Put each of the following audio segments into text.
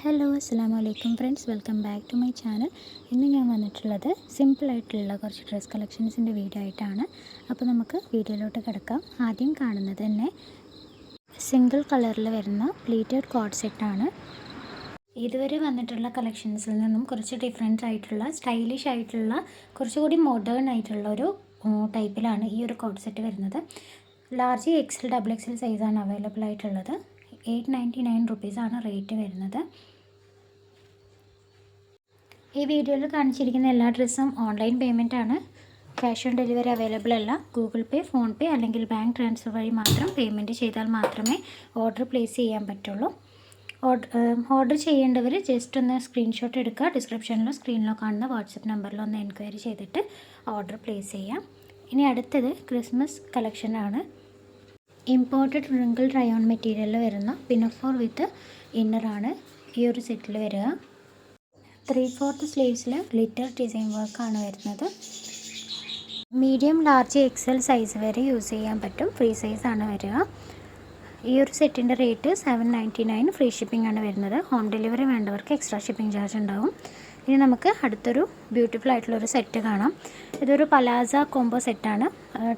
Hello അസ്സലാമു അലൈക്കും friends, welcome back to my channel. ഇന്ന് ഞാൻ വന്നിട്ടുള്ളത് സിമ്പിളായിട്ടുള്ള കുറച്ച് ഡ്രസ് കളക്ഷൻസിൻ്റെ വീഡിയോ ആയിട്ടാണ്. അപ്പോൾ നമുക്ക് വീഡിയോയിലോട്ട് കിടക്കാം. ആദ്യം കാണുന്നത് തന്നെ സിംഗിൾ കളറിൽ വരുന്ന പ്ലീറ്റഡ് കോഡ് സെറ്റാണ്. ഇതുവരെ വന്നിട്ടുള്ള കളക്ഷൻസിൽ നിന്നും കുറച്ച് ഡിഫറെൻ്റ് ആയിട്ടുള്ള സ്റ്റൈലിഷ് ആയിട്ടുള്ള കുറച്ചുകൂടി മോഡേൺ ആയിട്ടുള്ള ഒരു ടൈപ്പിലാണ് ഈ ഒരു കോഡ് സെറ്റ് വരുന്നത്. ലാർജ് എക്സൽ ഡബിൾ എക്സൽ സൈസാണ് അവൈലബിൾ ആയിട്ടുള്ളത്. 899 റുപ്പീസാണ് റേറ്റ് വരുന്നത്. ഈ വീഡിയോയിൽ കാണിച്ചിരിക്കുന്ന എല്ലാ ഡ്രസ്സും ഓൺലൈൻ പേയ്മെൻ്റ് ആണ്. ക്യാഷ് ഓൺ ഡെലിവറി അവൈലബിൾ അല്ല. ഗൂഗിൾ പേ, ഫോൺ പേ അല്ലെങ്കിൽ ബാങ്ക് ട്രാൻസ്ഫർ വഴി മാത്രം പേയ്മെൻറ്റ് ചെയ്താൽ മാത്രമേ ഓർഡർ പ്ലേസ് ചെയ്യാൻ പറ്റുള്ളൂ. ഓർഡർ ചെയ്യേണ്ടവർ ജസ്റ്റ് ഒന്ന് സ്ക്രീൻഷോട്ട് എടുക്കുക. ഡിസ്ക്രിപ്ഷനിലോ സ്ക്രീനിലോ കാണുന്ന വാട്സപ്പ് നമ്പറിൽ ഒന്ന് എൻക്വയറി ചെയ്തിട്ട് ഓർഡർ പ്ലേസ് ചെയ്യാം. ഇനി അടുത്തത് ക്രിസ്മസ് കളക്ഷനാണ്. ഇമ്പോർട്ടഡ് റിങ്കിൾ റയോൺ മെറ്റീരിയലിൽ വരുന്ന പിനഫോർ വിത്ത് ഇന്നറാണ് ഈ ഒരു സെറ്റിൽ വരിക. 3/4 സ്ലീവ്സിൽ ഗ്ലിറ്റർ ഡിസൈൻ വർക്കാണ് വരുന്നത്. മീഡിയം, ലാർജ്, എക്സൽ സൈസ് വരെ യൂസ് ചെയ്യാൻ പറ്റും. ഫ്രീ സൈസാണ് വരിക. ഈ ഒരു സെറ്റിൻ്റെ റേറ്റ് 799. ഫ്രീ ഷിപ്പിംഗ് ആണ് വരുന്നത്. ഹോം ഡെലിവറി വേണ്ടവർക്ക് എക്സ്ട്രാ ഷിപ്പിംഗ് ചാർജ് ഉണ്ടാവും. ഇനി നമുക്ക് അടുത്തൊരു ബ്യൂട്ടിഫുൾ ആയിട്ടുള്ളൊരു സെറ്റ് കാണാം. ഇതൊരു പലാസ കോംബോ സെറ്റാണ്.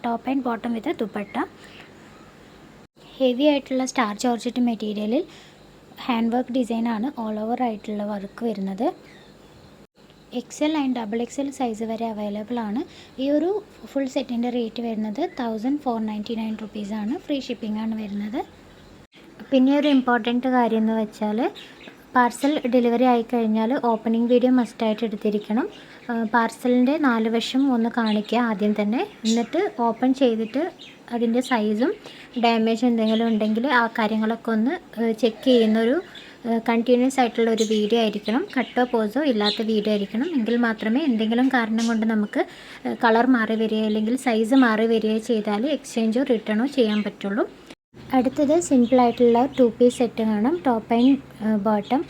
Top and bottom with dupatta. Heavy ആയിട്ടുള്ള സ്റ്റാർ ജോർജറ്റ് മെറ്റീരിയലിൽ ഹാൻഡ് വർക്ക് ഡിസൈനാണ് ഓൾ ഓവർ ആയിട്ടുള്ള വർക്ക് വരുന്നത്. Excel and double XL size വരെ അവൈലബിൾ ആണ്. ഈ ഒരു ഫുൾ സെറ്റിൻ്റെ റേറ്റ് വരുന്നത് 1499 റുപ്പീസാണ്. ഫ്രീ ഷിപ്പിംഗ് ആണ് വരുന്നത്. പിന്നെ ഒരു ഇമ്പോർട്ടൻറ്റ് കാര്യം എന്ന് വെച്ചാൽ പാർസൽ ഡെലിവറി ആയിക്കഴിഞ്ഞാൽ ഓപ്പണിംഗ് വീഡിയോ മസ്റ്റായിട്ട് എടുത്തിരിക്കണം. പാർസലിൻ്റെ 4 വശം ഒന്ന് കാണിക്കുക ആദ്യം തന്നെ. എന്നിട്ട് ഓപ്പൺ ചെയ്തിട്ട് അതിൻ്റെ സൈസും ഡാമേജ് എന്തെങ്കിലും ഉണ്ടെങ്കിൽ ആ കാര്യങ്ങളൊക്കെ ഒന്ന് ചെക്ക് ചെയ്യുന്നൊരു കണ്ടിന്യൂസ് ആയിട്ടുള്ള ഒരു വീഡിയോ ആയിരിക്കണം. കട്ടോ പോസോ ഇല്ലാത്ത വീഡിയോ ആയിരിക്കണം. എങ്കിൽ മാത്രമേ എന്തെങ്കിലും കാരണം കൊണ്ട് നമുക്ക് കളർ മാറി വരികയോ അല്ലെങ്കിൽ സൈസ് മാറി വരികയോ ചെയ്താൽ എക്സ്ചേഞ്ചോ റിട്ടേണോ ചെയ്യാൻ പറ്റുള്ളൂ. അടുത്തത് സിമ്പിളായിട്ടുള്ള 2 പീസ് സെറ്റ് കാണാം. Top and bottom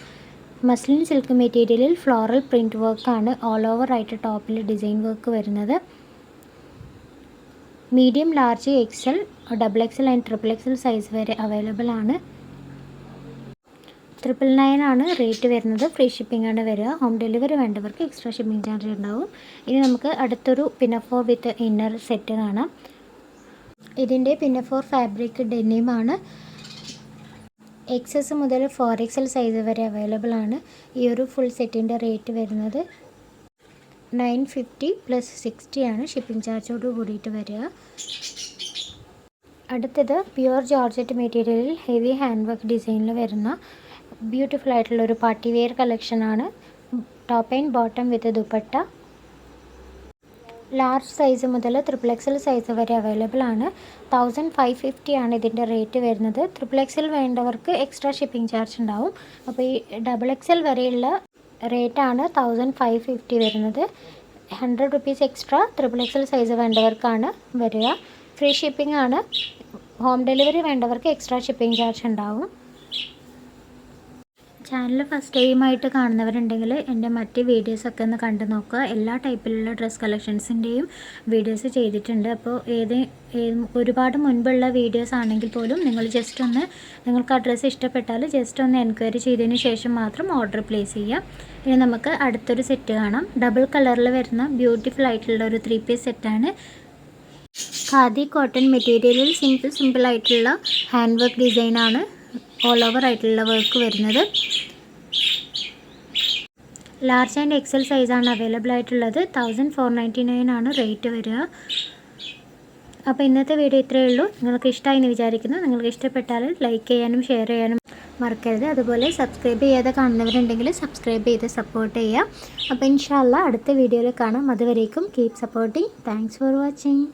muslin silk മെറ്റീരിയലിൽ ഫ്ലോറൽ പ്രിൻറ്റ് വർക്കാണ് ഓൾ ഓവർ ആയിട്ട് ടോപ്പിൽ ഡിസൈൻ വർക്ക് വരുന്നത്. Medium, large, XL, double XL and triple XL size വരെ അവൈലബിൾ ആണ്. 999 ആണ് റേറ്റ് വരുന്നത്. ഫ്രീ ഷിപ്പിംഗ് ആണ് വരിക. ഹോം ഡെലിവറി വേണ്ടവർക്ക് എക്സ്ട്രാ ഷിപ്പിംഗ് ചാർജ് ഉണ്ടാവും. ഇനി നമുക്ക് അടുത്തൊരു പിനഫോർ വിത്ത് ഇന്നർ സെറ്റ് കാണാം. ഇതിൻ്റെ പിനഫോർ ഫാബ്രിക് ഡെനിമാണ്. XS മുതൽ 4XL സൈസ് വരെ അവൈലബിൾ ആണ്. ഈ ഒരു ഫുൾ സെറ്റിൻ്റെ റേറ്റ് വരുന്നത് 950 + 60 ആണ് ഷിപ്പിംഗ് ചാർജോട് കൂടിയിട്ട് വരിക. അടുത്തത് പ്യുവർ ജോർജറ്റ് മെറ്റീരിയലിൽ ഹെവി ഹാൻഡ് വർക്ക് ഡിസൈനിൽ വരുന്ന ബ്യൂട്ടിഫുൾ ആയിട്ടുള്ളൊരു പാർട്ടി വെയർ കളക്ഷനാണ്. Top and bottom with dupatta. Large size മുതൽ ട്രിപ്പിൾ എക്സൽ സൈസ് വരെ അവൈലബിൾ ആണ്. 1550 ആണ് ഇതിൻ്റെ റേറ്റ് വരുന്നത്. ട്രിപ്പിൾ എക്സൽ വേണ്ടവർക്ക് എക്സ്ട്രാ ഷിപ്പിംഗ് ചാർജ് ഉണ്ടാവും. അപ്പോൾ ഈ ഡബിൾ എക്സൽ വരെയുള്ള റേറ്റാണ് 1550 വരുന്നത്. 100 rupees extra triple XL size വേണ്ടവർക്കാണ് വരിക. ഫ്രീ ഷിപ്പിംഗ് ആണ്. ഹോം ഡെലിവറി വേണ്ടവർക്ക് എക്സ്ട്രാ ഷിപ്പിംഗ് ചാർജ് ഉണ്ടാവും. ചാനൽ ഫസ്റ്റ് ടൈമായിട്ട് കാണുന്നവരുണ്ടെങ്കിൽ എൻ്റെ മറ്റ് വീഡിയോസൊക്കെ ഒന്ന് കണ്ടു നോക്കുക. എല്ലാ ടൈപ്പിലുള്ള ഡ്രസ് കളക്ഷൻസിൻ്റെയും വീഡിയോസ് ചെയ്തിട്ടുണ്ട്. അപ്പോൾ ഒരുപാട് മുൻപുള്ള വീഡിയോസ് ആണെങ്കിൽ പോലും നിങ്ങൾ ജസ്റ്റ് ഒന്ന് നിങ്ങൾക്ക് ആ ഡ്രസ്സ് ഇഷ്ടപ്പെട്ടാൽ ജസ്റ്റ് ഒന്ന് എൻക്വയറി ചെയ്തതിന് ശേഷം മാത്രം ഓർഡർ പ്ലേസ് ചെയ്യാം. ഇനി നമുക്ക് അടുത്തൊരു സെറ്റ് കാണാം. ഡബിൾ കളറിൽ വരുന്ന ബ്യൂട്ടിഫുൾ ആയിട്ടുള്ള ഒരു 3 പീസ് സെറ്റാണ്. ഖാദി കോട്ടൺ മെറ്റീരിയലിൽ സിമ്പിൾ ആയിട്ടുള്ള ഹാൻഡ് വർക്ക് ഡിസൈനാണ് ഓൾ ഓവർ ആയിട്ടുള്ള വർക്ക് വരുന്നത്. ലാർജ് ആൻഡ് എക്സൽ സൈസാണ് അവൈലബിൾ ആയിട്ടുള്ളത്. 1499 ആണ് റേറ്റ് വരിക. അപ്പോൾ ഇന്നത്തെ വീഡിയോ ഇത്രയേ ഉള്ളൂ. നിങ്ങൾക്ക് ഇഷ്ടമായി എന്ന് വിചാരിക്കുന്നു. നിങ്ങൾക്ക് ഇഷ്ടപ്പെട്ടാൽ ലൈക്ക് ചെയ്യാനും ഷെയർ ചെയ്യാനും മറക്കരുത്. അതുപോലെ സബ്സ്ക്രൈബ് ചെയ്യാതെ കാണുന്നവരുണ്ടെങ്കിൽ സബ്സ്ക്രൈബ് ചെയ്ത് സപ്പോർട്ട് ചെയ്യുക. അപ്പോൾ ഇൻഷാ അല്ലാഹ് അടുത്ത വീഡിയോയിൽ കാണാം. അതുവരേക്കും keep supporting. Thanks for watching.